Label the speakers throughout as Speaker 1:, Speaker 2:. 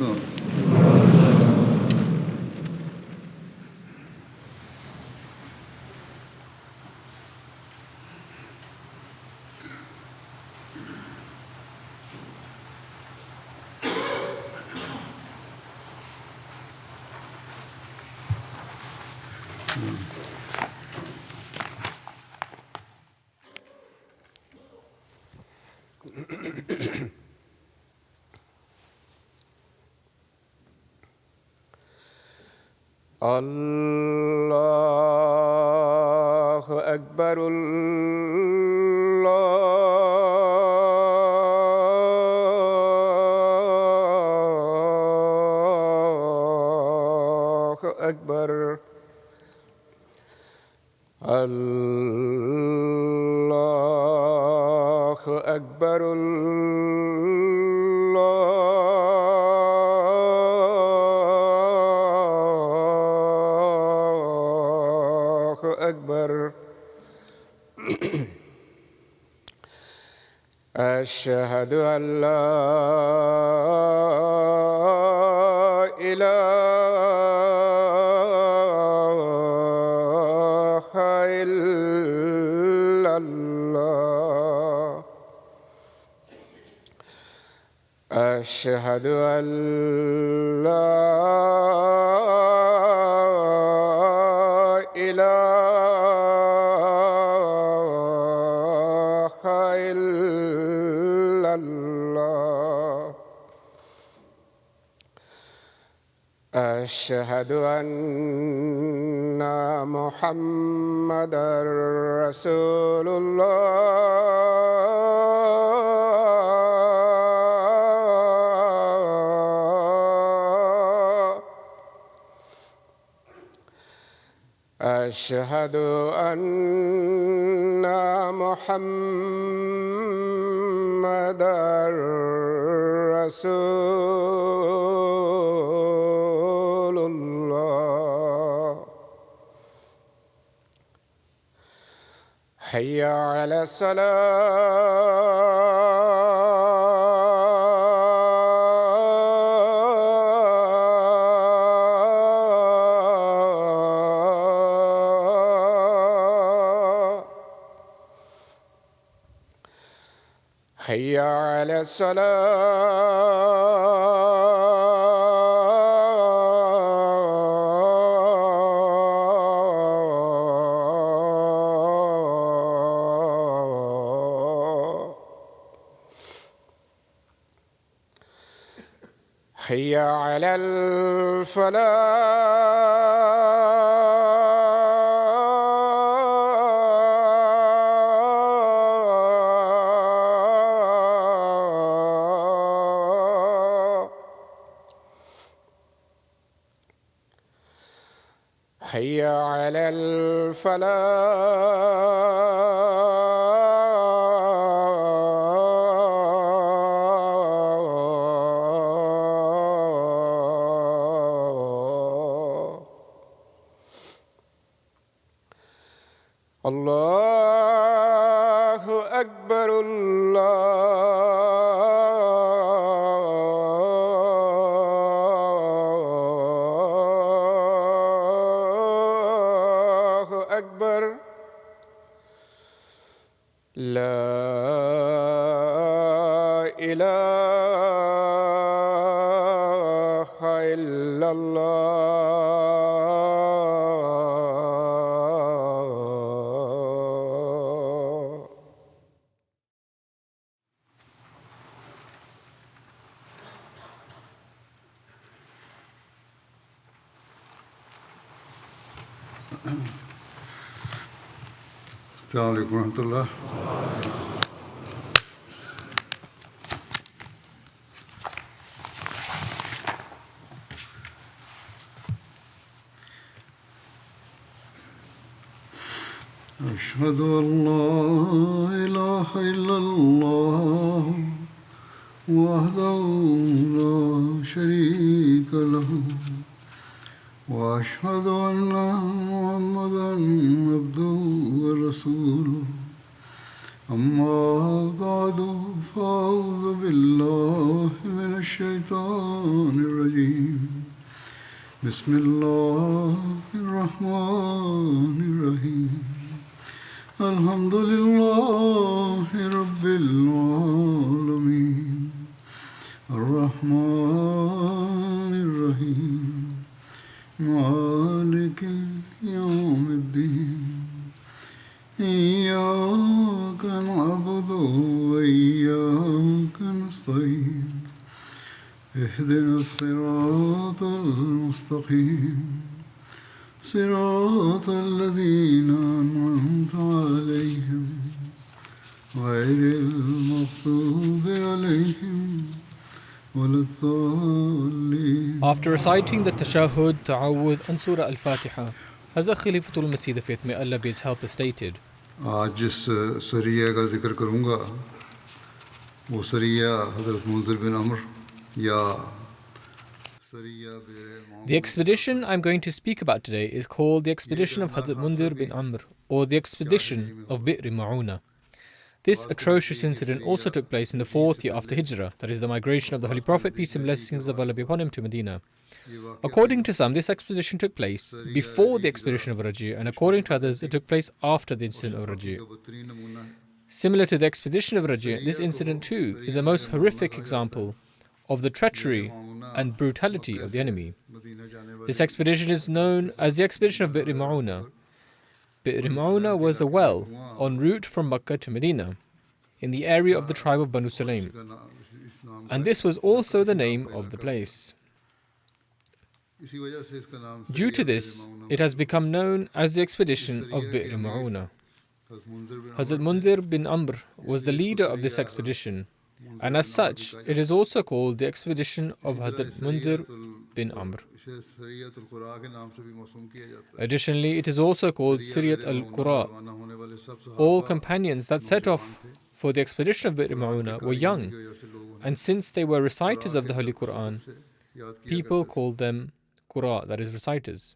Speaker 1: السلام.
Speaker 2: الله أكبر الله أكبر الله أكبر الله أكبر أشهد أن لا إله إلا الله أشهد أن لا إله إلا الله أشهد أن محمدًا رسول الله أشهد أن محمدًا رسول الله حي على الصلاة حي على الصلاة حي على الفلاح حي على الفلاح الله أكبر الله أكبر لا إله إلا الله
Speaker 1: السلام عليكم ورحمة الله. أشهد أن لا إله إلا الله وحده لا شريك له وأشهد أن محمدًا عبده ورسوله أما بعد فأعوذ بالله من الشيطان الرجيم بسم الله الرحمن الرحيم الحمد لله رب العالمين الرحمن الرحيم مالك يوم الدين إياك نعبد وإياك نستعين اهدنا الصراط المستقيم صراط الذين أنعمت عليهم غير المغضوب عليهم ولا الضالين.
Speaker 3: After reciting the Tashahhud, Ta'awudh and Surah Al-Fatiha, Hazrat Khalifatul Masih, the fifth, may Allah be his helper, stated,
Speaker 1: आज जिस सरिया का जिक्र करूँगा वो सरिया हज़रत मुंज़िर बिन अमर या सरिया
Speaker 3: The expedition I'm going to speak about today is called the expedition of Hazrat Mundir bin Amr, or the expedition of Bi'r Ma'una. This atrocious incident also took place in the 4th year after Hijrah, that is the migration of the Holy Prophet, peace and blessings of Allah be upon him, to Medina. According to some, this expedition took place before the expedition of Raji', and according to others, it took place after the incident of Raji'. Similar to the expedition of Raji', this incident too is a most horrific example of the treachery and brutality of the enemy. This expedition is known as the expedition of Bi'r Ma'una. Bi'r Ma'una was a well en route from Makkah to Medina, in the area of the tribe of Banu Sulaim, and this was also the name of the place. Due to this, it has become known as the expedition of Bi'r Ma'una. Hazrat Mundir bin Amr was the leader of this expedition, and as such, it is also called the expedition of Hazrat Mundir bin Amr. Additionally, it is also called Siriyat al-Qura. All companions that set off for the expedition of Bi'r Ma'una were young, and since they were reciters of the Holy Quran, people called them Qura, that is, reciters.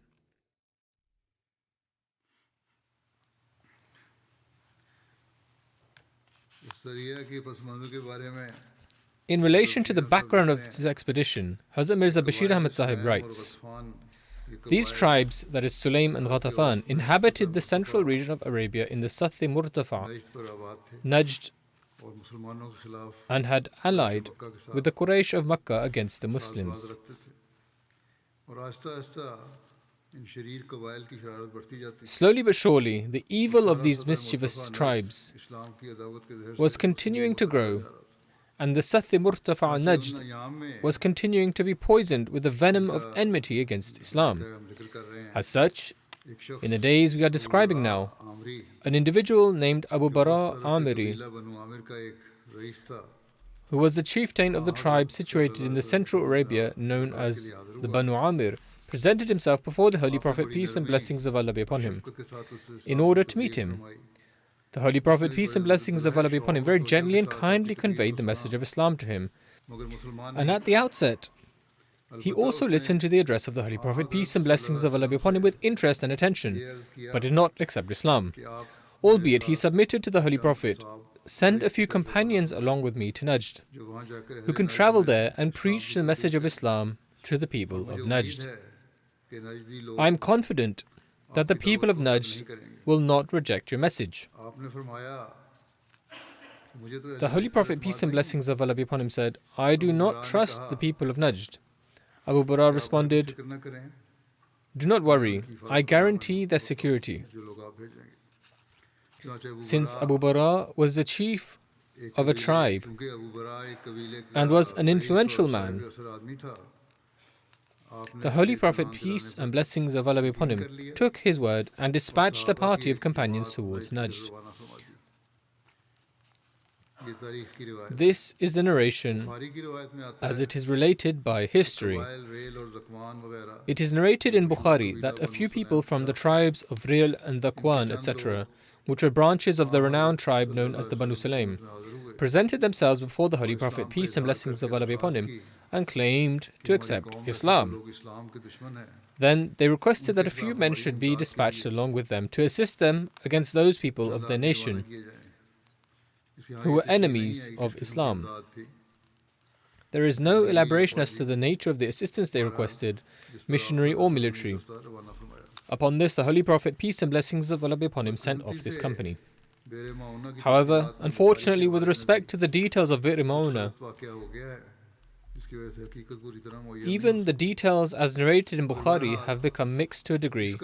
Speaker 3: In relation to the background of this expedition, Hazrat Mirza Bashir Ahmad Sahib writes, these tribes, that is Sulaim and Ghatafan, inhabited the central region of Arabia in the Sathi Murtafa, Najd, and had allied with the Quraysh of Makkah against the Muslims. Slowly but surely, the evil of these mischievous tribes was continuing to grow, and the Sathi Murtafa Najd was continuing to be poisoned with the venom of enmity against Islam. As such, in the days we are describing now, an individual named Abu Bara Amiri, who was the chieftain of the tribe situated in the central Arabia known as the Banu Amir, presented himself before the Holy Prophet, peace and blessings of Allah be upon him, in order to meet him. The Holy Prophet, peace and blessings of Allah be upon him, very gently and kindly conveyed the message of Islam to him. And at the outset, he also listened to the address of the Holy Prophet, peace and blessings of Allah be upon him, with interest and attention, but did not accept Islam. Albeit he submitted to the Holy Prophet, send a few companions along with me to Najd, who can travel there and preach the message of Islam to the people of Najd. I am confident that the people of Najd will not reject your message. The Holy Prophet, peace and blessings of Allah be upon him, said, I do not trust the people of Najd. Abu Bara responded, do not worry, I guarantee their security. Since Abu Bara was the chief of a tribe and was an influential man, the Holy Prophet, peace and blessings of Allah be upon him, took his word and dispatched a party of companions towards Najd. This is the narration as it is related by history. It is narrated in Bukhari that a few people from the tribes of Ril and Dhakwan, etc., which were branches of the renowned tribe known as the Banu Sulaim, presented themselves before the Holy Prophet, peace and blessings of Allah be upon him, and claimed to accept Islam. Then they requested that a few men should be dispatched along with them to assist them against those people of their nation who were enemies of Islam. There is no elaboration as to the nature of the assistance they requested, missionary or military. Upon this, the Holy Prophet, peace and blessings of Allah be upon him, sent off this company. However, unfortunately, with respect to the details of Bir Mauna, even the details as narrated in Bukhari have become mixed to a degree,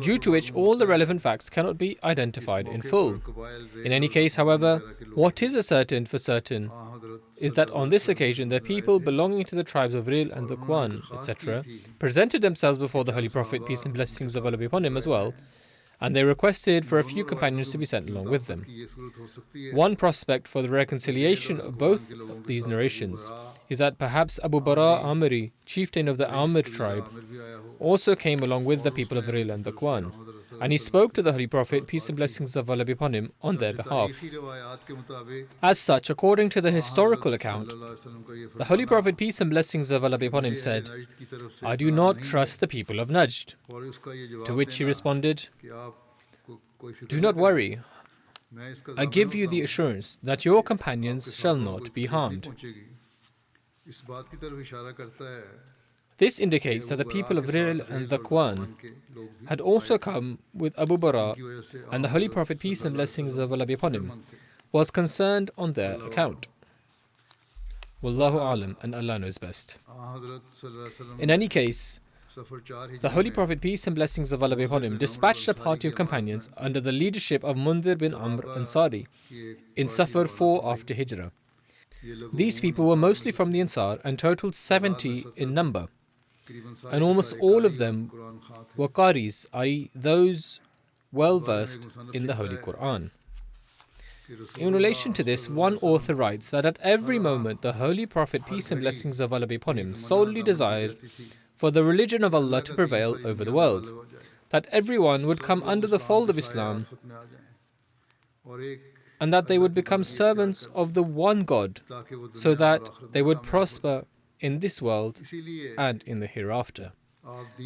Speaker 3: due to which all the relevant facts cannot be identified in full. In any case, however, what is ascertained for certain is that on this occasion the people belonging to the tribes of Ril and the Kwan, etc., presented themselves before the Holy Prophet, peace and blessings of Allah be upon him, as well, and they requested for a few companions to be sent along with them. One prospect for the reconciliation of both of these narrations is that perhaps Abu Bara Amiri, chieftain of the Amir tribe, also came along with the people of Ril and the Kwan, and he spoke to the Holy Prophet, peace and blessings of Allah be upon him, on their behalf. As such, according to the historical account, the Holy Prophet, peace and blessings of Allah be upon him, said, "I do not trust the people of Najd." To which he responded, "Do not worry. I give you the assurance that your companions shall not be harmed." This indicates that the people of Ril and the Kwan had also come with Abu Bara, and the Holy Prophet, peace and blessings of Allah be upon him, was concerned on their account. Wallahu alam, and Allah knows best. In any case, the Holy Prophet, peace and blessings of Allah be upon him, dispatched a party of companions under the leadership of Mundir bin Amr Ansari in Safar 4 after Hijrah. These people were mostly from the Ansar and totaled 70 in number, and almost all of them were Qaris, i.e. those well versed in the Holy Quran. In relation to this, one author writes that at every moment the Holy Prophet, peace and blessings of Allah be upon him, solely desired for the religion of Allah to prevail over the world, that everyone would come under the fold of Islam, and that they would become servants of the one God, so that they would prosper in this world and in the hereafter.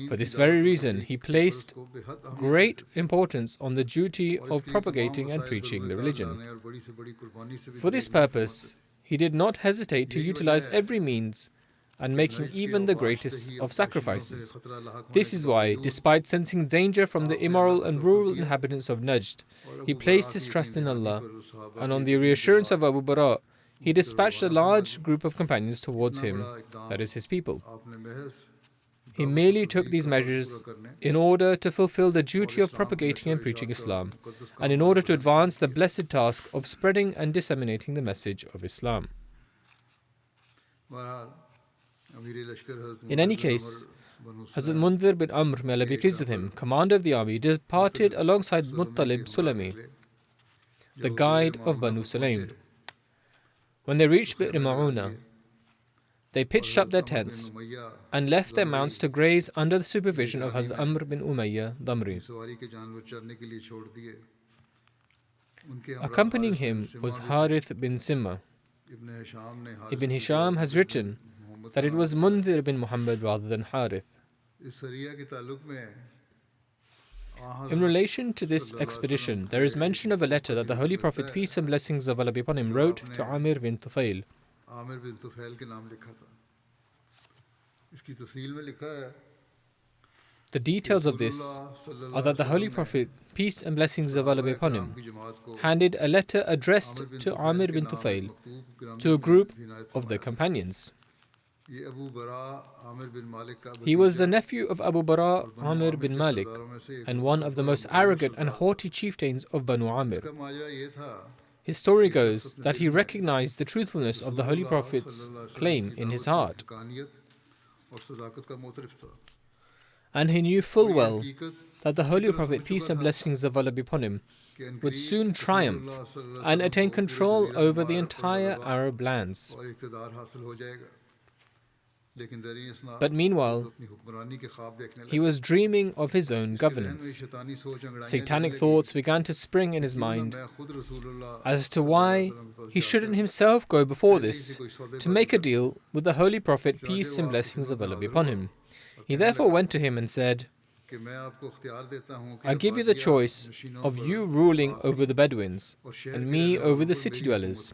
Speaker 3: For this very reason, he placed great importance on the duty of propagating and preaching the religion. For this purpose, he did not hesitate to utilize every means and making even the greatest of sacrifices. This is why, despite sensing danger from the immoral and rural inhabitants of Najd, he placed his trust in Allah, and on the reassurance of Abu Bara, he dispatched a large group of companions towards him, that is his people. He merely took these measures in order to fulfill the duty of propagating and preaching Islam, and in order to advance the blessed task of spreading and disseminating the message of Islam. In any case, Hazrat Mundir bin Amr, may Allah be pleased with him, commander of the army, departed alongside Muttalib Sulami, the guide of Banu Sulaim. When they reached Bir Mauna, they pitched up their tents and left their mounts to graze under the supervision of Hazrat Amr bin Umayyah Damri. Accompanying him was Harith bin Simma. Ibn Hisham has written that it was Mundir bin Muhammad rather than Harith. In relation to this expedition, there is mention of a letter that the Holy Prophet, peace and blessings of Allah be upon him, wrote to Amir bin Tufail. The details of this are that the Holy Prophet, peace and blessings of Allah be upon him, handed a letter addressed to Amir bin Tufail to a group of the companions. He was the nephew of Abu Bara Amir bin Malik and one of the most arrogant and haughty chieftains of Banu Amir. His story goes that he recognized the truthfulness of the Holy Prophet's claim in his heart, and he knew full well that the Holy Prophet, peace and blessings of Allah be upon him, would soon triumph and attain control over the entire Arab lands. But meanwhile, he was dreaming of his own governance. Satanic thoughts began to spring in his mind as to why he shouldn't himself go before this to make a deal with the Holy Prophet, peace and blessings of Allah be upon him. He therefore went to him and said, "I give you the choice of you ruling over the Bedouins and me over the city dwellers.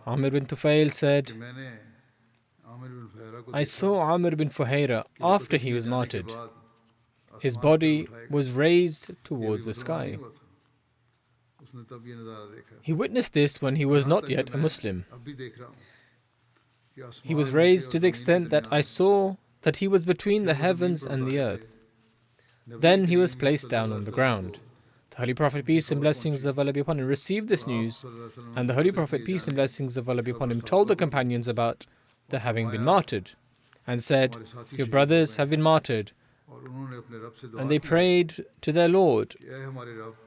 Speaker 3: Amir bin Tufail said,
Speaker 1: کہ میں نے
Speaker 3: I saw Amr bin Fuhaira after he was martyred. His body was raised towards the sky. He witnessed this when he was not yet a Muslim. He was raised to the extent that I saw that he was between the heavens and the earth. Then he was placed down on the ground. The Holy Prophet, peace and blessings of Allah be upon him, received this news, and the Holy Prophet, peace and blessings of Allah be upon him, told the companions about their having been martyred, and said, "Your brothers have been martyred." And they prayed to their Lord,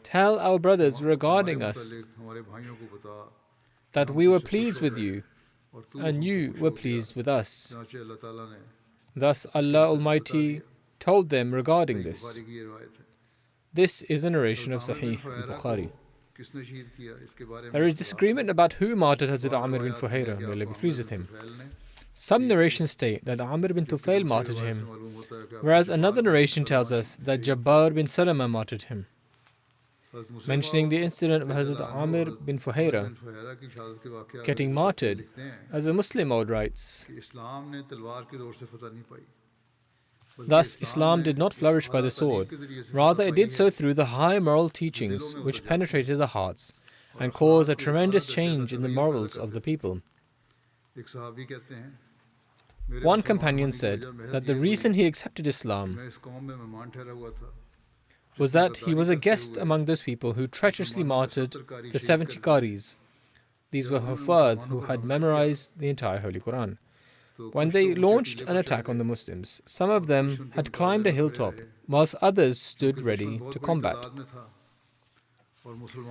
Speaker 3: "Tell our brothers regarding us that we were pleased with you, and you were pleased with us." Thus Allah Almighty told them regarding this. This is a narration of Sahih Bukhari. There is disagreement about who martyred Hazrat Amr bin Fuhaira, may Allah be pleased with him. Some narrations state that Amr bin Tufail martyred him, whereas another narration tells us that Jabbar bin Salama martyred him. Mentioning the incident of Hazrat Amr bin Fuhaira getting martyred, as a Muslim Maud writes, "Thus, Islam did not flourish by the sword. Rather, it did so through the high moral teachings which penetrated the hearts and caused a tremendous change in the morals of the people." One companion said that the reason he accepted Islam was that he was a guest among those people who treacherously martyred the 70 Qaris. These were Huffaz who had memorized the entire Holy Quran. When they launched an attack on the Muslims, some of them had climbed a hilltop, whilst others stood ready to combat.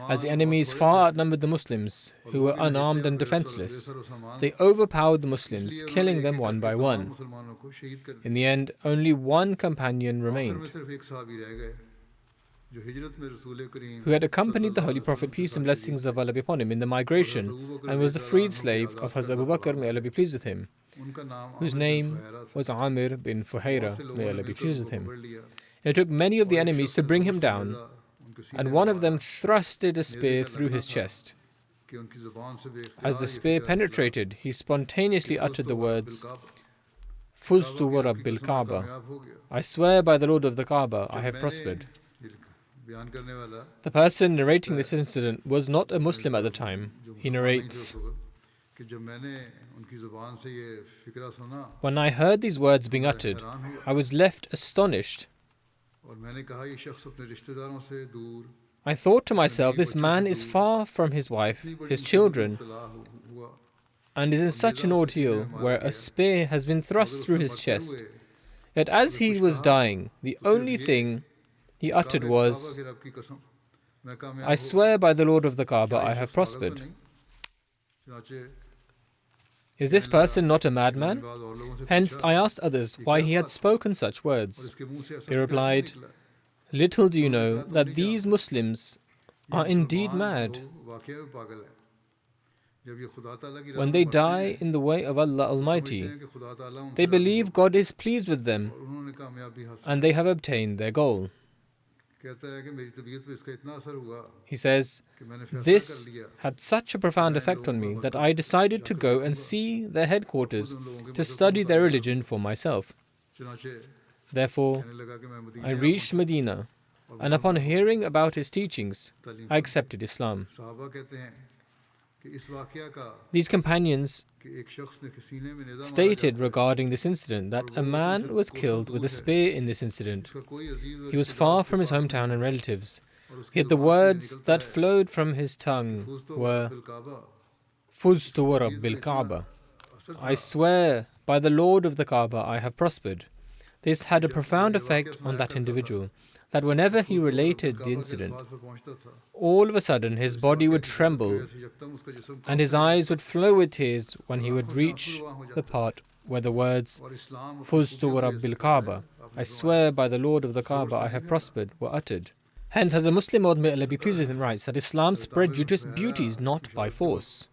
Speaker 3: As the enemies far outnumbered the Muslims, who were unarmed and defenseless, they overpowered the Muslims, killing them one by one. In the end, only one companion remained, who had accompanied the Holy Prophet, peace and blessings of Allah be upon him, in the migration, and was the freed slave of Hazrat Abu Bakr, may Allah be pleased with him, whose name was Amr bin Fuhaira, may Allah be pleased with him. It took many of the enemies to bring him down, and one of them thrusted a spear through his chest. As the spear penetrated, he spontaneously uttered the words, "Fuztu wa Rabbil Kaaba." I swear by the Lord of the Kaaba, I have prospered. The person narrating this incident was not a Muslim at the time. He narrates, "When I heard these words being uttered, I was left astonished. I thought to myself, this man is far from his wife, his children, and is in such an ordeal where a spear has been thrust through his chest. Yet as he was dying, the only thing he uttered was, 'I swear by the Lord of the Kaaba, I have prospered.' Is this person not a madman?" Hence, I asked others why he had spoken such words. They replied, "Little do you know that these Muslims are indeed mad. When they die in the way of Allah Almighty, they believe God is pleased with them, and they have obtained their goal." He says, "This had such a profound effect on me that I decided to go and see their headquarters to study their religion for myself. Therefore, I reached Medina, and upon hearing about his teachings, I accepted Islam." These companions stated regarding this incident that a man was killed with a spear in this incident. He was far from his hometown and relatives, yet the words that flowed from his tongue were, "Fuztu wa Rabbil Kaaba." I swear by the Lord of the Kaaba, I have prospered. This had a profound effect on that individual, that whenever he related the incident, all of a sudden his body would tremble and his eyes would flow with tears when he would reach the part where the words, "Fuztu wa Rabbil Kaaba," I swear by the Lord of the Kaaba, I have prospered, were uttered. Hence, as a Muslim, may Allah be pleased with him, writes that Islam spread due to its beauties, not by force.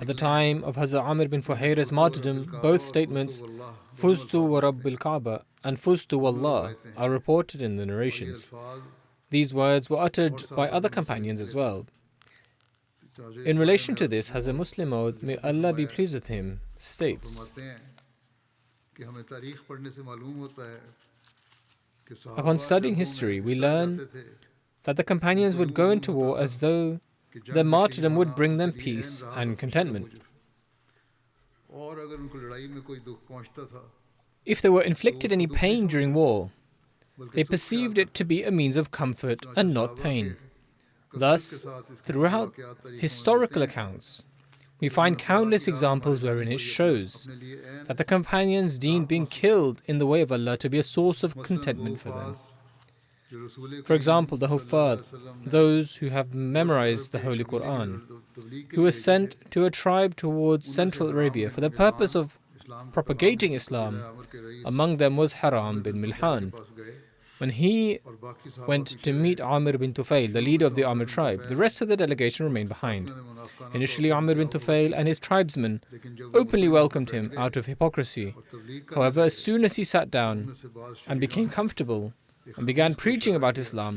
Speaker 3: At the time of Hazrat Amr bin Fuhaira's martyrdom, both statements, "Fuztu wa Rabbil Kaaba" and "Fuztu wallah" are reported in the narrations. These words were uttered by other companions as well. In relation to this, Hazrat Muslim Maud, may Allah be pleased with him, states,
Speaker 1: फरमाते हैं कि हमें तारीख पढ़ने से मालूम होता है कि
Speaker 3: upon
Speaker 1: सहाबा
Speaker 3: studying
Speaker 1: जंगों में
Speaker 3: history,
Speaker 1: इस
Speaker 3: we
Speaker 1: तरह
Speaker 3: learn
Speaker 1: जाते थे
Speaker 3: that the companions would go into war as though
Speaker 1: कि
Speaker 3: their
Speaker 1: जंग में शहीद
Speaker 3: martyrdom would
Speaker 1: होना
Speaker 3: bring
Speaker 1: उनके
Speaker 3: them
Speaker 1: लिए
Speaker 3: peace
Speaker 1: ऐन राहत
Speaker 3: and
Speaker 1: और खुशी का
Speaker 3: contentment.
Speaker 1: मौजूद और अगर उनको लड़ाई में कोई दुख पहुंचता था
Speaker 3: If they were
Speaker 1: तो
Speaker 3: inflicted
Speaker 1: उसको
Speaker 3: any
Speaker 1: दुख नहीं
Speaker 3: pain during
Speaker 1: समझते
Speaker 3: war,
Speaker 1: बल्कि
Speaker 3: they
Speaker 1: सुख ख्याल
Speaker 3: perceived it
Speaker 1: करते
Speaker 3: to be a means of comfort
Speaker 1: चुनांचे
Speaker 3: and not
Speaker 1: सहाबा के
Speaker 3: pain.
Speaker 1: कसरत के
Speaker 3: Thus,
Speaker 1: साथ इसके
Speaker 3: throughout
Speaker 1: वाक़यात तारीखों में मिलते
Speaker 3: historical
Speaker 1: हैं
Speaker 3: accounts, we
Speaker 1: कि उन्होंने
Speaker 3: find
Speaker 1: खुदा की
Speaker 3: countless
Speaker 1: राह में मारे
Speaker 3: examples
Speaker 1: जाने
Speaker 3: wherein
Speaker 1: को
Speaker 3: it
Speaker 1: ही
Speaker 3: shows
Speaker 1: अपने लिए ऐन
Speaker 3: that the companions deemed
Speaker 1: राहत
Speaker 3: being
Speaker 1: महसूस
Speaker 3: killed in the way of Allah to be a source of
Speaker 1: मसलन वो
Speaker 3: contentment for them.
Speaker 1: अल्फाज जो रसूल
Speaker 3: For
Speaker 1: करीम
Speaker 3: example, the
Speaker 1: सल्लल्लाहु
Speaker 3: Huffaz,
Speaker 1: अलैहि वसल्लम ने
Speaker 3: those who have
Speaker 1: उस तरफ
Speaker 3: memorized the
Speaker 1: के
Speaker 3: Holy
Speaker 1: कबीले की
Speaker 3: Quran,
Speaker 1: तबलीग के
Speaker 3: who
Speaker 1: लिए
Speaker 3: were
Speaker 1: भेजे थे
Speaker 3: sent to a tribe towards
Speaker 1: उनमें से
Speaker 3: Central
Speaker 1: हराम
Speaker 3: Arabia
Speaker 1: bin
Speaker 3: for the
Speaker 1: मिल्हान
Speaker 3: purpose of
Speaker 1: इस्लाम का पैगाम
Speaker 3: propagating
Speaker 1: लेकर
Speaker 3: Islam.
Speaker 1: कबीला आमर के rice
Speaker 3: Among them was
Speaker 1: Aamir
Speaker 3: Haram bin
Speaker 1: बिन तुफैल के
Speaker 3: Milhan.
Speaker 1: पास गए
Speaker 3: When he
Speaker 1: और बाकी सहाबा
Speaker 3: went
Speaker 1: पीछे
Speaker 3: to
Speaker 1: रहे
Speaker 3: meet Amir bin Tufail, the
Speaker 1: शुरू
Speaker 3: leader
Speaker 1: में
Speaker 3: of
Speaker 1: तो
Speaker 3: the
Speaker 1: Aamir
Speaker 3: Amr
Speaker 1: bin
Speaker 3: tribe, the
Speaker 1: Tufail
Speaker 3: rest of the delegation
Speaker 1: और
Speaker 3: remained
Speaker 1: उसके
Speaker 3: behind.
Speaker 1: साथियों ने मुनाफिकाना तौर
Speaker 3: Initially,
Speaker 1: पर
Speaker 3: Amr
Speaker 1: उनकी
Speaker 3: bin
Speaker 1: आओ भगत
Speaker 3: Tufail
Speaker 1: की
Speaker 3: and his tribesmen
Speaker 1: लेकिन जब वो
Speaker 3: openly
Speaker 1: मुतमईन होकर
Speaker 3: welcomed
Speaker 1: बैठ
Speaker 3: him
Speaker 1: गए
Speaker 3: out of hypocrisy.
Speaker 1: और तबलीग करने
Speaker 3: However, as
Speaker 1: लगे
Speaker 3: soon as he sat
Speaker 1: तो
Speaker 3: down
Speaker 1: उनमें से बाज
Speaker 3: and
Speaker 1: शरीरों
Speaker 3: became
Speaker 1: ने
Speaker 3: comfortable
Speaker 1: एक
Speaker 3: and began
Speaker 1: खबीस को
Speaker 3: preaching
Speaker 1: इशारा
Speaker 3: about
Speaker 1: किया
Speaker 3: Islam,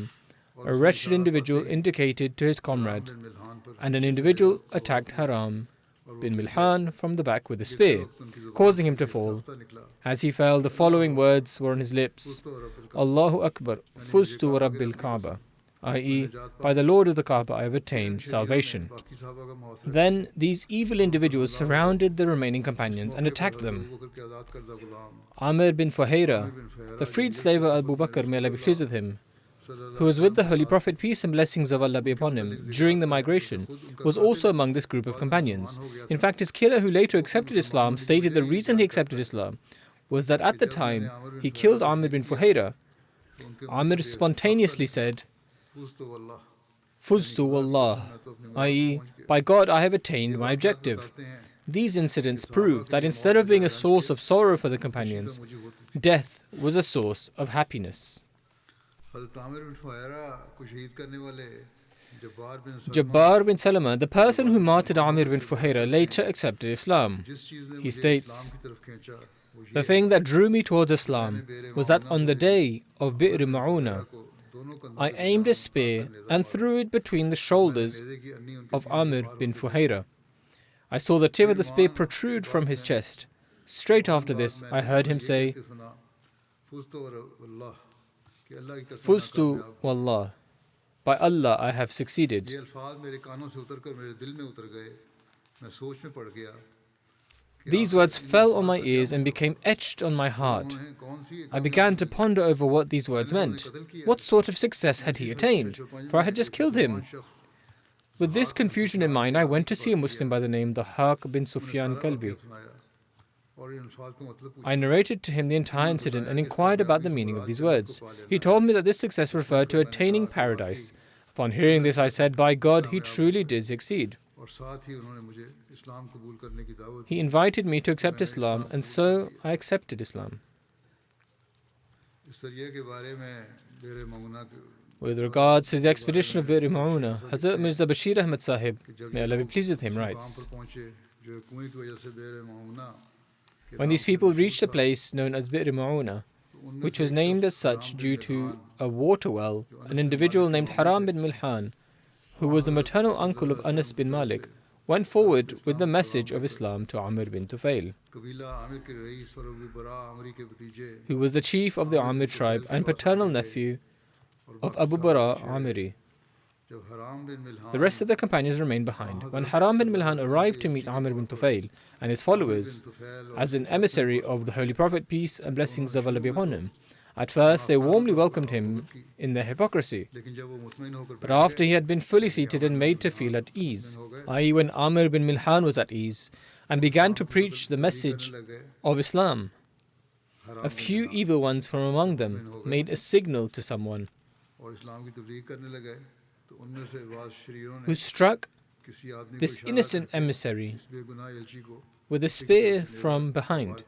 Speaker 1: और
Speaker 3: a
Speaker 1: उसने
Speaker 3: wretched
Speaker 1: इशारा करते
Speaker 3: individual
Speaker 1: he
Speaker 3: indicated to his
Speaker 1: हराम
Speaker 3: comrade,
Speaker 1: बिन मिल्हान पर
Speaker 3: and an
Speaker 1: पीछे से
Speaker 3: individual
Speaker 1: तेज
Speaker 3: attacked
Speaker 1: वार किया
Speaker 3: Haram
Speaker 1: और वो
Speaker 3: bin
Speaker 1: गिर गए
Speaker 3: Milhan from the back with a
Speaker 1: गिरते
Speaker 3: spear,
Speaker 1: वक्त उनकी ज़ुबान
Speaker 3: causing
Speaker 1: से
Speaker 3: him to
Speaker 1: ये
Speaker 3: fall.
Speaker 1: साफ्ता निकला
Speaker 3: As he fell, the
Speaker 1: Allah
Speaker 3: following words were on his lips:
Speaker 1: फुस्तु रब्बिल काबा
Speaker 3: Allahu Akbar,
Speaker 1: यानी मुझे
Speaker 3: Fustu wa
Speaker 1: काबा के
Speaker 3: Rabbil
Speaker 1: रब की
Speaker 3: Kaaba,
Speaker 1: कसम मैं
Speaker 3: i.e.,
Speaker 1: निजात पा
Speaker 3: by the
Speaker 1: गया
Speaker 3: Lord of the Kaaba I have
Speaker 1: फिर इन
Speaker 3: attained
Speaker 1: शरीरों ने
Speaker 3: salvation.
Speaker 1: बाकी सहाबा का मुआसरा किया
Speaker 3: Then these evil
Speaker 1: और
Speaker 3: individuals
Speaker 1: फरमाया
Speaker 3: surrounded the remaining
Speaker 1: इस
Speaker 3: companions and
Speaker 1: मौके पर
Speaker 3: attacked
Speaker 1: हज़रत
Speaker 3: them.
Speaker 1: अबू बकर के आज़ाद करदा गुलाम
Speaker 3: Amir bin
Speaker 1: आमिर
Speaker 3: Fuhaira,
Speaker 1: बिन फहरा
Speaker 3: the
Speaker 1: जो
Speaker 3: freed
Speaker 1: हिजरत
Speaker 3: slave
Speaker 1: के
Speaker 3: Abu
Speaker 1: सफ़र में
Speaker 3: Bakr, may Allah be
Speaker 1: रसूलुल्लाह
Speaker 3: pleased with him,
Speaker 1: सल्लल्लाहु
Speaker 3: who
Speaker 1: अलैहि
Speaker 3: was with
Speaker 1: वसल्लम
Speaker 3: the
Speaker 1: के
Speaker 3: Holy
Speaker 1: साथ
Speaker 3: Prophet, peace and blessings of Allah be
Speaker 1: उनके
Speaker 3: upon
Speaker 1: मुतल्लिक़
Speaker 3: him,
Speaker 1: ज़िक्र
Speaker 3: during the
Speaker 1: आता है कि
Speaker 3: migration,
Speaker 1: खुद उनका
Speaker 3: was
Speaker 1: कातिल
Speaker 3: also among this group of
Speaker 1: बाद में मुसलमान
Speaker 3: companions.
Speaker 1: हो गया
Speaker 3: In
Speaker 1: था
Speaker 3: fact, his killer who later
Speaker 1: वो
Speaker 3: accepted
Speaker 1: मुसलमान
Speaker 3: Islam
Speaker 1: होने की
Speaker 3: stated the
Speaker 1: वजह यही
Speaker 3: reason he
Speaker 1: बयान
Speaker 3: accepted
Speaker 1: करता है
Speaker 3: Islam was that
Speaker 1: कि
Speaker 3: at the
Speaker 1: जब मैंने
Speaker 3: time
Speaker 1: आमिर बिन
Speaker 3: he
Speaker 1: फहरा
Speaker 3: killed
Speaker 1: को
Speaker 3: Amir bin
Speaker 1: शहीद किया
Speaker 3: Fuhaira,
Speaker 1: तो उनके मुंह
Speaker 3: Amir
Speaker 1: से ये साफ्ता
Speaker 3: spontaneously
Speaker 1: निकला
Speaker 3: said,
Speaker 1: फुस्तु वल्लाह यानी
Speaker 3: Fuztu
Speaker 1: खुदा की कसम
Speaker 3: Wallah,
Speaker 1: मैं तो अपनी मुराद को
Speaker 3: i.e.,
Speaker 1: पहुंच गया
Speaker 3: by God I have
Speaker 1: ये
Speaker 3: attained my
Speaker 1: वाक़यात
Speaker 3: objective.
Speaker 1: बताते हैं
Speaker 3: These
Speaker 1: कि
Speaker 3: incidents
Speaker 1: सहाबा
Speaker 3: prove
Speaker 1: के
Speaker 3: that
Speaker 1: लिए
Speaker 3: instead
Speaker 1: मौत
Speaker 3: of
Speaker 1: के
Speaker 3: being a
Speaker 1: बजाय रंज
Speaker 3: source
Speaker 1: के
Speaker 3: of sorrow for the
Speaker 1: खुशी का
Speaker 3: companions,
Speaker 1: मौजूद होती थी
Speaker 3: death was a source of happiness.
Speaker 1: हज़रत आमिर बिन फहरा को शहीद करने वाले जब्बार बिन Salma
Speaker 3: Jabbar bin Salama, the
Speaker 1: के
Speaker 3: person who
Speaker 1: बाद
Speaker 3: martyred
Speaker 1: मुसलमान
Speaker 3: Amir
Speaker 1: होने
Speaker 3: bin
Speaker 1: के बाद
Speaker 3: Fuhaira,
Speaker 1: कहते
Speaker 3: later
Speaker 1: हैं
Speaker 3: accepted
Speaker 1: कि
Speaker 3: Islam.
Speaker 1: जिस चीज़ ने
Speaker 3: He
Speaker 1: मुझे इस्लाम
Speaker 3: states,
Speaker 1: की तरफ खींचा वो
Speaker 3: the
Speaker 1: ये
Speaker 3: thing
Speaker 1: है
Speaker 3: that drew me towards
Speaker 1: कि मैंने
Speaker 3: Islam
Speaker 1: बेरे
Speaker 3: was that
Speaker 1: माऊना
Speaker 3: on the
Speaker 1: में
Speaker 3: day of Bi'r
Speaker 1: आमिर बिन फहरा
Speaker 3: Ma'una,
Speaker 1: को दोनों कंधों
Speaker 3: I
Speaker 1: के
Speaker 3: aimed a
Speaker 1: दरमियान
Speaker 3: spear
Speaker 1: उठाकर नेज़ा
Speaker 3: and
Speaker 1: मारा
Speaker 3: threw it between the
Speaker 1: और मैंने
Speaker 3: shoulders
Speaker 1: नेज़े की अन्नी उनके
Speaker 3: of
Speaker 1: सीने से
Speaker 3: Amir
Speaker 1: पार
Speaker 3: bin
Speaker 1: होते देखे
Speaker 3: Fuhaira. I saw the tip
Speaker 1: फिर
Speaker 3: of the spear
Speaker 1: वहाँ के
Speaker 3: protrude from
Speaker 1: बाद
Speaker 3: his
Speaker 1: मैंने
Speaker 3: chest. Straight
Speaker 1: फौरन
Speaker 3: after
Speaker 1: बाद
Speaker 3: this, I
Speaker 1: मैंने
Speaker 3: heard
Speaker 1: उन्हें
Speaker 3: him
Speaker 1: ये
Speaker 3: say,
Speaker 1: कहते सुना फुस्तु वल्लाह कि अल्लाह की कसम मैं
Speaker 3: Fuztu
Speaker 1: कामयाब हो गया
Speaker 3: Wallah, by Allah I have succeeded.
Speaker 1: ये अल्फाज मेरे कानों से उतरकर मेरे दिल में उतर गए मैं सोच में पड़ गया कि
Speaker 3: These
Speaker 1: आखिर
Speaker 3: words
Speaker 1: इन
Speaker 3: fell on
Speaker 1: अल्फाज
Speaker 3: my
Speaker 1: का क्या
Speaker 3: ears and
Speaker 1: मतलब
Speaker 3: became etched on my
Speaker 1: और
Speaker 3: heart.
Speaker 1: उन्हें कौन सी
Speaker 3: I
Speaker 1: कामयाबी
Speaker 3: began to
Speaker 1: milli
Speaker 3: ponder over what these words
Speaker 1: मैंने तो उन्हें
Speaker 3: meant.
Speaker 1: कत्ल किया
Speaker 3: What sort of success had he attained? For I had just killed him. With this confusion in mind, I went to see a Muslim by the name of Haq bin Sufyan Kalbi. I narrated to him the entire incident and inquired about the meaning of these words. He told me that this success referred to attaining paradise. Upon hearing this, I said, by God, he truly did succeed. He invited me to accept Islam, and so I accepted Islam. With regards to the expedition of Bir Mauna, Hazrat Mirza Bashir Ahmad Sahib, may Allah be pleased with him, writes, when these people reached a place known as Bir Mauna, which was named as such due to a water well, an individual named Haram bin Milhan, who was the maternal uncle of Anas bin Malik, went forward with the message of Islam to Amr bin Tufail, who was the chief of the Amir tribe and paternal nephew of Abu Bara Amiri. The rest of the companions remained behind. When Haram bin Milhan arrived to meet Amr bin Tufail and his followers as an emissary of the Holy Prophet, peace and blessings of Allah be upon him, at first they warmly welcomed him in their hypocrisy. But after he had been fully seated and made to feel at ease, i.e., when Amr bin Milhan was at ease and began to preach the message of Islam, a few evil ones from among them made a signal to someone who struck this innocent emissary with a spear from behind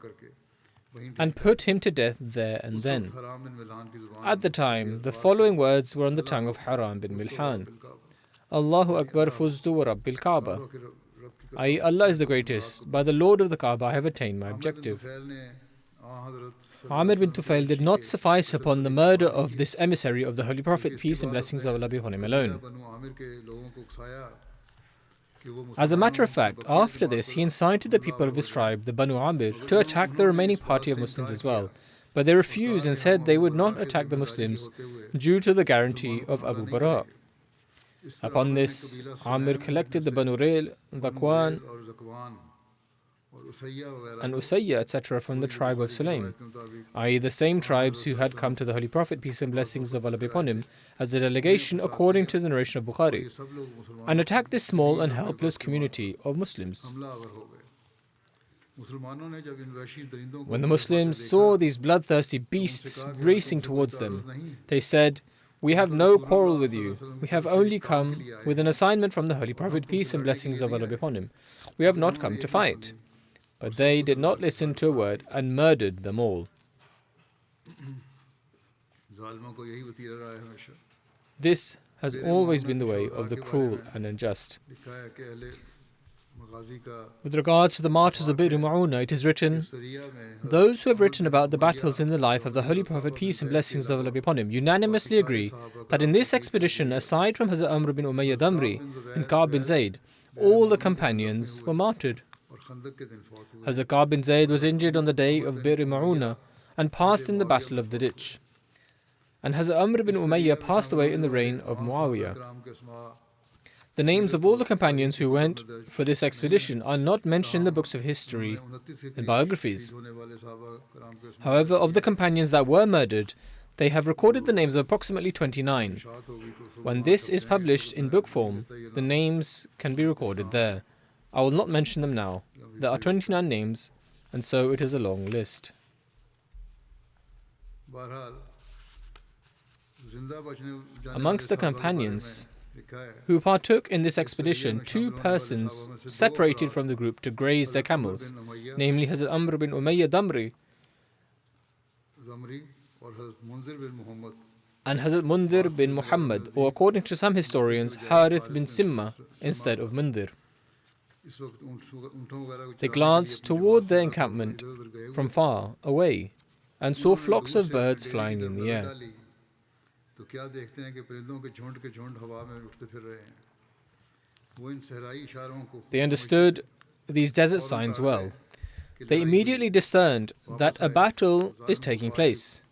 Speaker 3: and put him to death there and then. At the time, the following words were on the tongue of Haram bin Milhan: Allahu Akbar fuztu wa Rabbil Kaaba, i.e., Allah is the greatest, by the Lord of the Kaaba I have attained my objective. Amir bin Tufail did not suffice upon the murder of this emissary of the Holy Prophet, peace and blessings of Allah be upon him alone. As a matter of fact, after this, he incited the people of his tribe, the Banu Amir, to attack the remaining party of Muslims as well. But they refused and said they would not attack the Muslims due to the guarantee of Abu Bara. Upon this, Amir collected the Banu Rail, Dhakwan, and Usayya, etc., from the tribe of Sulaim, i.e., the same tribes who had come to the Holy Prophet, peace and blessings of Allah be upon him, as a delegation according to the narration of Bukhari, and attacked this small and helpless community of Muslims. When the Muslims saw these bloodthirsty beasts racing towards them, they said, "We have no quarrel with you. We have only come with an assignment from the Holy Prophet, peace and blessings of Allah be upon him. We have not come to fight." But they did not listen to a word and murdered them all. This has always been the way of the cruel and unjust. With regards to the martyrs of Bir Ma'una, it is written, "Those who have written about the battles in the life of the Holy Prophet, peace and blessings of Allah be upon him, unanimously agree that in this expedition, aside from Hazrat Amr bin Umayyah Damri and Ka'b bin Zayd, all the companions were martyred. Hazrat Ka'b bin Zayd was injured on the day of Bir Ma'una and passed in the battle of the ditch. And Hazrat Amr bin Umayyah passed away in the reign of Muawiyah. The names of all the companions who went for this expedition are not mentioned in the books of history and biographies. However, of the companions that were murdered, they have recorded the names of approximately 29. When this is published in book form, the names can be recorded there. I will not mention them now. There are 29 names, and so it is a long list. Amongst the companions who partook in this expedition, 2 persons separated from the group to graze their camels, namely Hazrat Amr bin Umayyah Damri and Hazrat Mundir bin Muhammad, or according to some historians, Harith bin Simma instead of Mundir. They glanced toward their encampment from far away and saw flocks of birds flying in the air. They understood these desert signs well. They immediately discerned that a battle is taking place.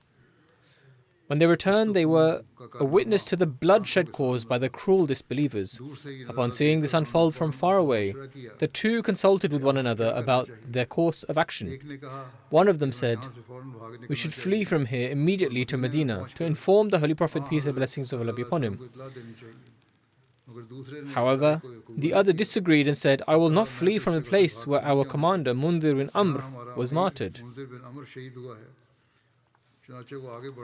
Speaker 3: When they returned, they were a witness to the bloodshed caused by the cruel disbelievers. Upon seeing this unfold from far away, the 2 consulted with one another about their course of action. One of them said, "We should flee from here immediately to Medina to inform the Holy Prophet, peace and blessings of Allah be upon him." However, the other disagreed and said, "I will not flee from the place where our commander Mundir bin Amr was martyred."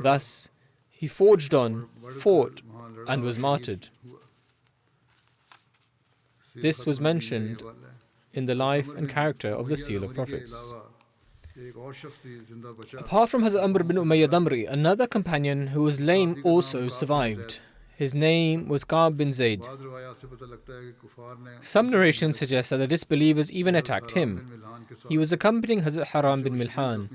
Speaker 3: Thus, he forged on, fought, and was martyred. This was mentioned in the life and character of the Seal of Prophets. Apart from Hazrat Amr bin Umayyah Damri, another companion who was lame also survived. His name was Ka'b bin Zayd. Some narrations suggest that the disbelievers even attacked him. He was accompanying Hazrat Haram bin Milhan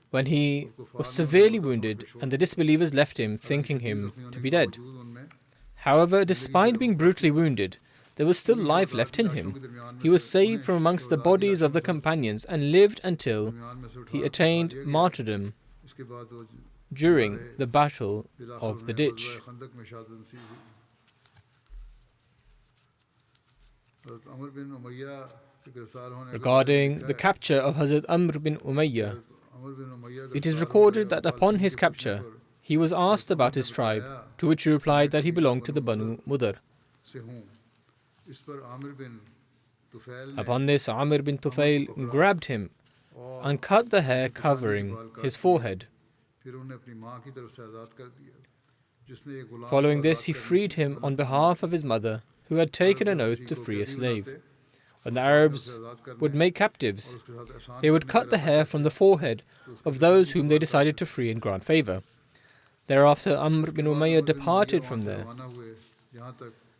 Speaker 3: when he was severely wounded, and the disbelievers left him, thinking him to be dead. However, despite being brutally wounded, there was still life left in him. He was saved from amongst the bodies of the companions and lived until he attained martyrdom during the battle of the ditch. Regarding the capture of Hazrat Amr bin Umayyah, it is recorded that upon his capture, he was asked about his tribe, to which he replied that he belonged to the Banu Mudar. Upon this, Amr bin Tufail grabbed him and cut the hair covering his forehead. Following this, he freed him on behalf of his mother, who had taken an oath to free a slave. When the Arabs would make captives, they would cut the hair from the forehead of those whom they decided to free and grant favor. Thereafter, Amr bin Umayyah departed from there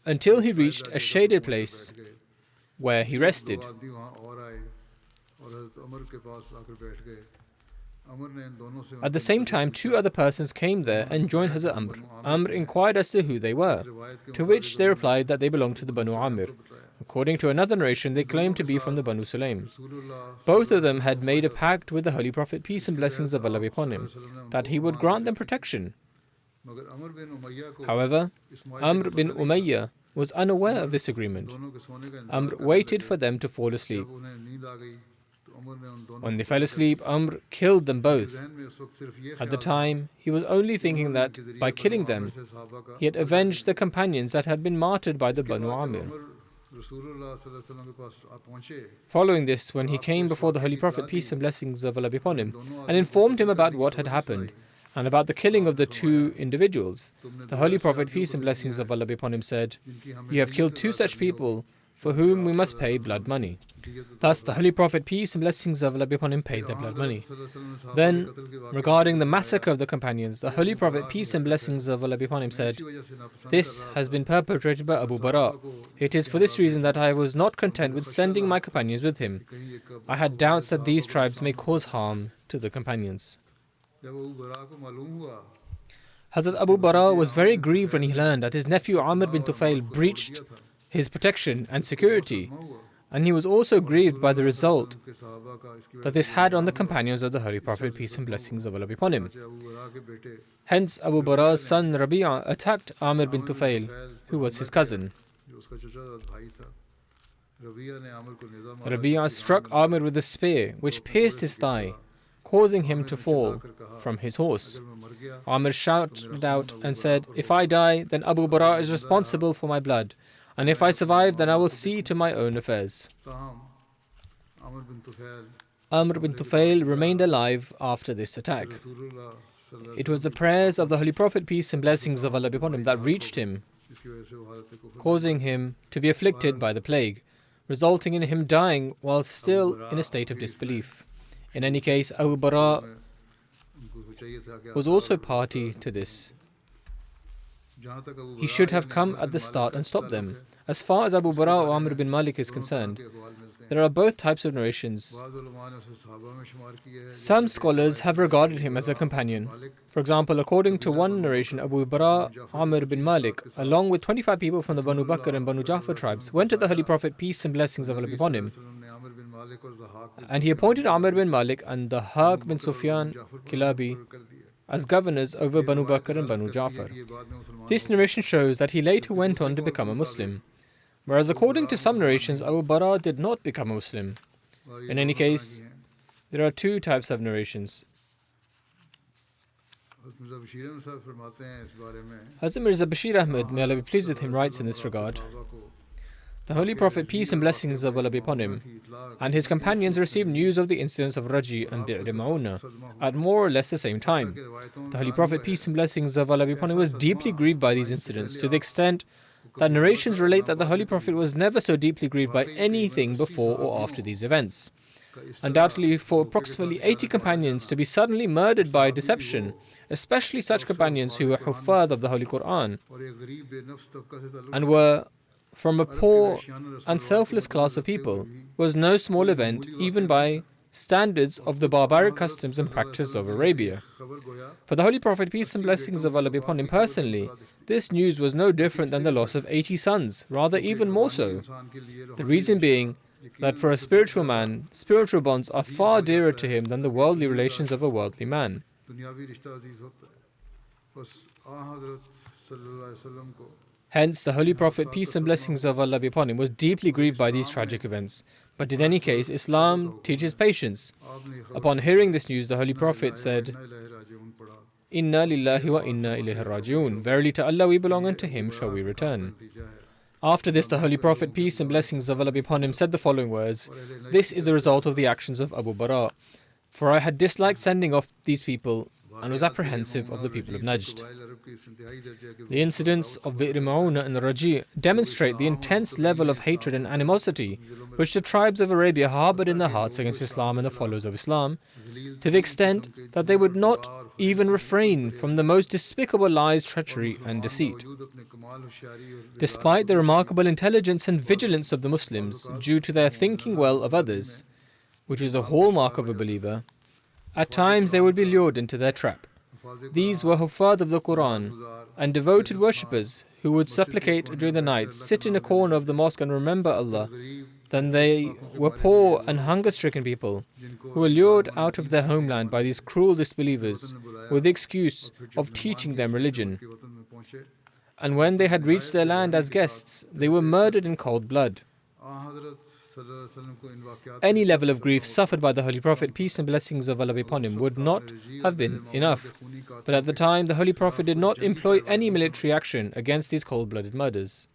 Speaker 3: until he reached a shaded place where he rested. At the same time, 2 other persons came there and joined Hazrat Amr. Amr inquired as to who they were, to which they replied that they belonged to the Banu Amir. According to another narration, they claimed to be from the Banu Sulaim. Both of them had made a pact with the Holy Prophet, peace and blessings of Allah be upon him, that he would grant them protection. However, Amr bin Umayyah was unaware of this agreement. Amr waited for them to fall asleep. When they fell asleep, Amr killed them both. At the time, he was only thinking that by killing them, he had avenged the companions that had been martyred by the Banu Amir. Following this, when he came before the Holy Prophet, peace and blessings of Allah be upon him, and informed him about what had happened, and about the killing of the two individuals, the Holy Prophet, peace and blessings of Allah be upon him, said, "You have killed two such people for whom we must pay blood money." Thus, the Holy Prophet, peace and blessings of Allah be upon him, paid their blood money. Then, regarding the massacre of the companions, the Holy Prophet, peace and blessings of Allah be upon him, said, "This has been perpetrated by Abu Bara. It is for this reason that I was not content with sending my companions with him. I had doubts that these tribes may cause harm to the companions." Hazrat Abu Bara was very grieved when he learned that his nephew Amr bin Tufail breached his protection and security, and he was also grieved by the result that this had on the companions of the Holy Prophet, peace and blessings of Allah be upon him. Hence, Abu Bara's son Rabi'a attacked Amr bin Tufail, who was his cousin. Rabi'a struck Amr with a spear, which pierced his thigh, causing him to fall from his horse. Amr shouted out and said, "If I die, then Abu Bara is responsible for my blood, and if I survive, then I will see to my own affairs." Amr bin Tufail remained alive after this attack. It was the prayers of the Holy Prophet, peace and blessings of Allah be upon him, that reached him, causing him to be afflicted by the plague, resulting in him dying while still in a state of disbelief. In any case, Abu Bara was also party to this. He should have come at the start and stopped them. As far as Abu Bara or Amr bin Malik is concerned, there are both types of narrations. Some scholars have regarded him as a companion. For example, according to one narration, Abu Bara Amr bin Malik, along with 25 people from the Banu Bakr and Banu Jafar tribes, went to the Holy Prophet, peace and blessings of Allah be upon him, and he appointed Amr bin Malik and the Haq bin Sufyan Kilabi as governors over Banu Bakr and Banu Jafar. This narration shows that he later went on to become a Muslim, whereas according to some narrations, Abu Bara did not become a Muslim. In any case, there are two types of narrations. Hazrat Mirza Bashir Ahmad, may Allah be pleased with him, writes in this regard, "The Holy Prophet, peace and blessings of Allah be upon him, and his companions received news of the incidents of Raji and Bi'r Ma'una at more or less the same time. The Holy Prophet, peace and blessings of Allah be upon him, was deeply grieved by these incidents, to the extent that narrations relate that the Holy Prophet was never so deeply grieved by anything before or after these events. Undoubtedly, for approximately 80 companions to be suddenly murdered by deception, especially such companions who were huffaz of the Holy Quran and were from a poor and selfless class of people, was no small event, even by standards of the barbaric customs and practice of Arabia. For the Holy Prophet, peace and blessings of Allah be upon him personally, this news was no different than the loss of 80 sons, rather even more so. The reason being that for a spiritual man, spiritual bonds are far dearer to him than the worldly relations of a worldly man. Hence, the Holy Prophet, peace and blessings of Allah be upon him, was deeply grieved by these tragic events. But in any case, Islam teaches patience. Upon hearing this news, the Holy Prophet said, "Inna lillahi wa inna ilayhi raji'un. Verily to Allah we belong, and to Him shall we return." After this, the Holy Prophet, peace and blessings of Allah be upon him, said the following words: "This is the result of the actions of Abu Bara. For I had disliked sending off these people and was apprehensive of the people of Najd." The incidents of Bi'r Ma'una and Raji demonstrate the intense level of hatred and animosity which the tribes of Arabia harbored in their hearts against Islam and the followers of Islam, to the extent that they would not even refrain from the most despicable lies, treachery and deceit. Despite the remarkable intelligence and vigilance of the Muslims, due to their thinking well of others, which is a hallmark of a believer, at times they would be lured into their trap. These were huffaz of the Quran and devoted worshippers who who would supplicate during the night, sit in a corner of the mosque and remember Allah, then they were poor and hunger-stricken people who were lured out of their homeland by these cruel disbelievers with the excuse of teaching them religion. And when they had reached their land as guests, they were murdered in cold blood. Any level of grief suffered by the Holy Prophet, peace and blessings of Allah be upon him, would not have been enough. But at the time, the Holy Prophet did not employ any military action against these cold-blooded murders.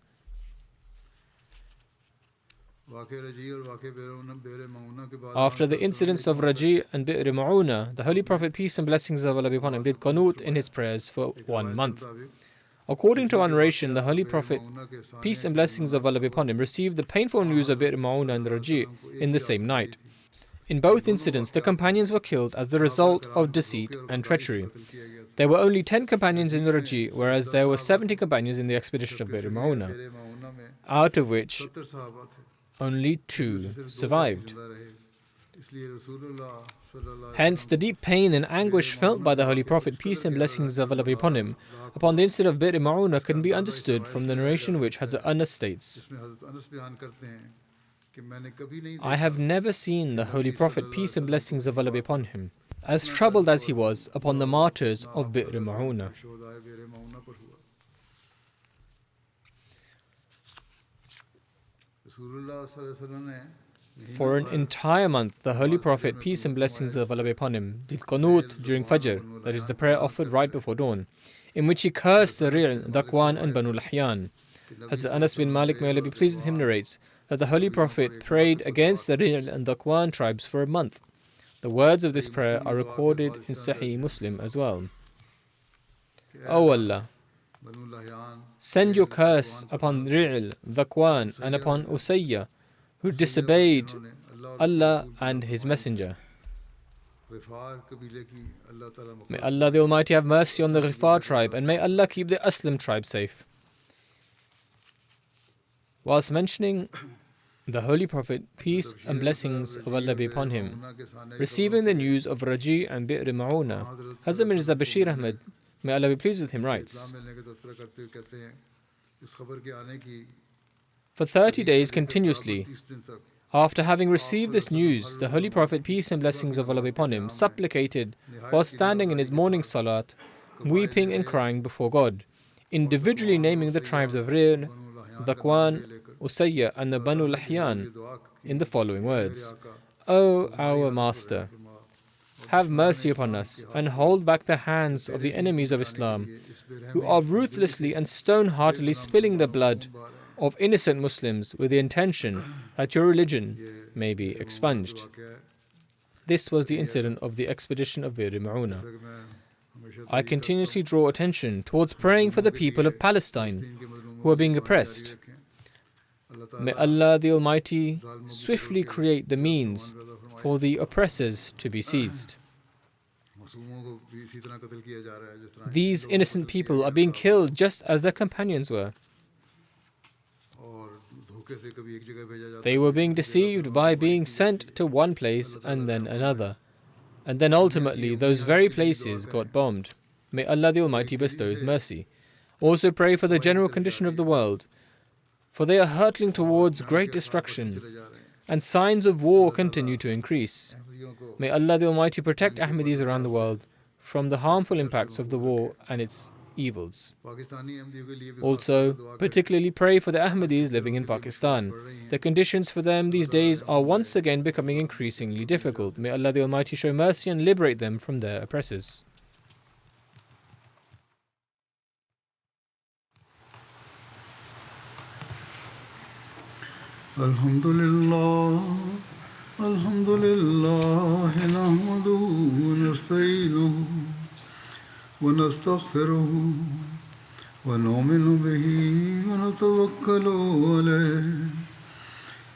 Speaker 3: After the incidents of Raji and Bi'r Ma'una, the Holy Prophet, peace and blessings of Allah be upon him, did qanut in his prayers for 1 month. According to one narration, the Holy Prophet, peace and blessings of Allah be upon him, received the painful news of Bi'r Ma'una and Raji in the same night. In both incidents, the companions were killed as the result of deceit and treachery. There were only 10 companions in the Raji, whereas there were 70 companions in the expedition of Bi'r Ma'una, out of which only 2 survived. Hence, the deep pain and anguish felt by the Holy Prophet, peace and blessings of Allah be upon him, upon the incident of Bi'r Ma'una can be understood from the narration which Hazrat Anas states, I have never seen the Holy Prophet, peace and blessings of Allah be upon him, as troubled as he was upon the martyrs of Bi'r Ma'una. For an entire month, the Holy Prophet, peace and blessings of Allah be upon him, did qanut during Fajr, that is the prayer offered right before dawn, in which he cursed the Ri'l, Dhakwan and Banu Lahyan. Hazrat Anas bin Malik, may Allah be pleased with him, narrates that the Holy Prophet prayed against the Ri'l and Dhakwan tribes for a month. The words of this prayer are recorded in Sahih Muslim as well. O Allah, send your curse upon Ri'l, Dhakwan and upon Usayya, who disobeyed Allah and His Messenger. May Allah the Almighty have mercy on the Ghifar tribe, and may Allah keep the Aslam tribe safe. Whilst mentioning the Holy Prophet, peace and blessings of Allah be upon him, receiving the news of Raji and Bi'r Ma'una, Hazrat Mirza Bashir Ahmad, may Allah be pleased with him, writes, for 30 days continuously, after having received this news, the Holy Prophet, peace and blessings of Allah be upon him, supplicated while standing in his morning salat, weeping and crying before God, individually naming the tribes of Rir, Dhakwan, Usayya and the Banu Lahyan in the following words, O our Master, have mercy upon us and hold back the hands of the enemies of Islam, who are ruthlessly and stone-heartedly spilling the blood of innocent Muslims with the intention that your religion may be expunged. This was the incident of the expedition of Bi'r Ma'una. I continuously draw attention towards praying for the people of Palestine who are being oppressed. May Allah the Almighty swiftly create the means for the oppressors to be seized. These innocent people are being killed just as their companions were. They were being deceived by being sent to one place and then another. And then ultimately those very places got bombed. May Allah the Almighty bestow His mercy. Also pray for the general condition of the world, for they are hurtling towards great destruction, and signs of war continue to increase. May Allah the Almighty protect Ahmadis around the world from the harmful impacts of the war and its evils. Also, particularly pray for the Ahmadis living in Pakistan. The conditions for them these days are once again becoming increasingly difficult. May Allah the Almighty show mercy and liberate them from their oppressors.
Speaker 1: Alhamdulillah, nahmaduhu wa nasta'inuhu ونستغفره ونؤمن به ونتوكل عليه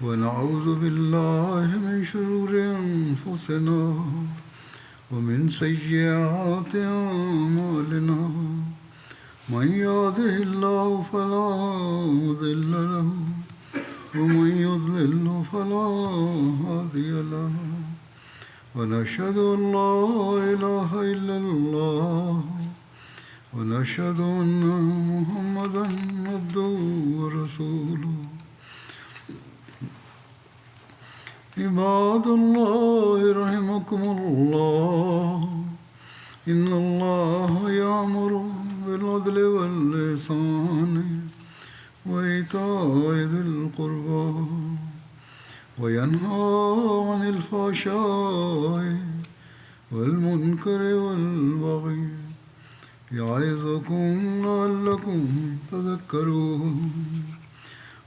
Speaker 1: ونعوذ بالله من شرور أنفسنا ومن سيئات أعمالنا من يهده الله فلا مضل له ومن يضلل فلا هادي له ونشهد أن لا إله إلا الله ونشهد أن محمدا عبده ورسوله عباد الله رحمكم الله إن الله يأمر بالعدل والإحسان وإيتاء ذي القربى وينهى عن الفحشاء والمنكر والبغي يعظكم لعلكم تذكرون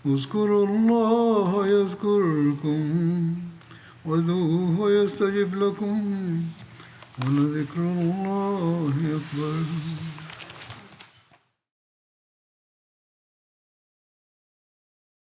Speaker 1: اذكروا الله يذكركم وادعوه يستجب لكم ولذكر الله أكبر